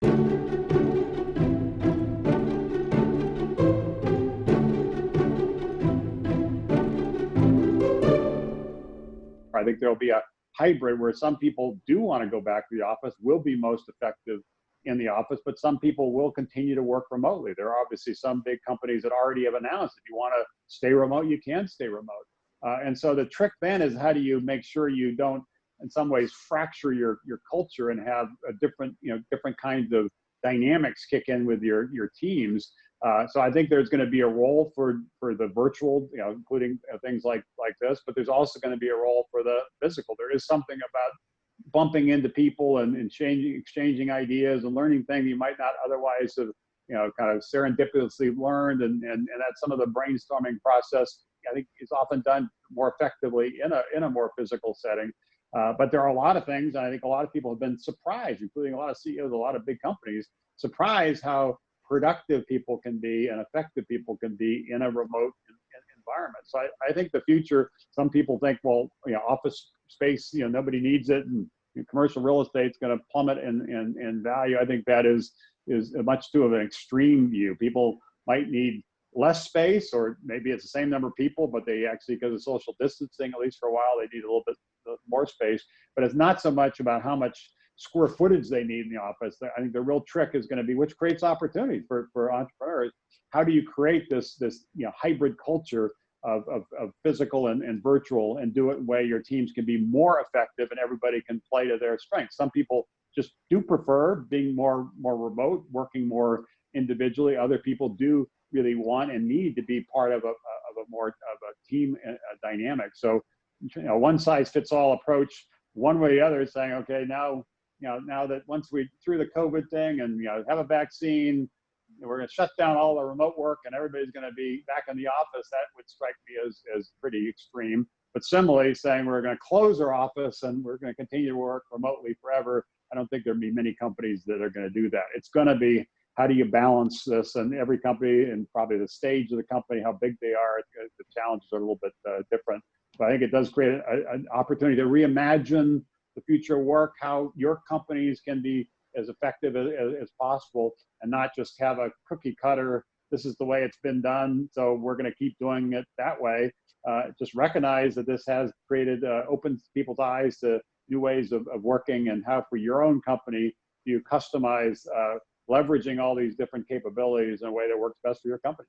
I think there'll be a hybrid where some people do want to go back to the office, will be most effective in the office, but some people will continue to work remotely. There are obviously some big companies that already have announced if you want to stay remote, you can stay remote. And so the trick then is how do you make sure you don't, in some ways, fracture your culture and have a different, different kinds of dynamics kick in with your teams. So I think there's going to be a role for the virtual, including things like this, but there's also going to be a role for the physical. There is something about bumping into people and exchanging ideas and learning things you might not otherwise have, kind of serendipitously learned, and that some of the brainstorming process, I think, is often done more effectively in a more physical setting. But there are a lot of things, and I think a lot of people have been surprised, including a lot of CEOs, a lot of big companies, surprised how productive people can be and effective people can be in a remote environment. So I think the future, some people think, well, office space, nobody needs it, and commercial real estate is going to plummet in value. I think that is much too of an extreme view. People might need less space, or maybe it's the same number of people, but they actually, because of social distancing, at least for a while, they need a little bit more space. But it's not so much about how much square footage they need in the office. I think the real trick is going to be, which creates opportunity for entrepreneurs. How do you create this hybrid culture of physical and virtual, and do it in a way your teams can be more effective and everybody can play to their strengths? Some people just do prefer being more remote, working more individually. Other people do really want and need to be part of a team dynamic. So, one size fits all approach, one way or the other, is saying, okay, now that once we through the COVID thing and have a vaccine, we're going to shut down all the remote work and everybody's going to be back in the office. That would strike me as pretty extreme. But similarly, saying we're going to close our office and we're going to continue to work remotely forever, I don't think there'll be many companies that are going to do that. It's going to be, how do you balance this? And every company, and probably the stage of the company, how big they are, the challenges are a little bit different. But I think it does create an opportunity to reimagine the future of work, how your companies can be as effective as possible, and not just have a cookie cutter, this is the way it's been done, so we're going to keep doing it that way. Just recognize that this has created, opens people's eyes to new ways of working, and how for your own company do you customize leveraging all these different capabilities in a way that works best for your company.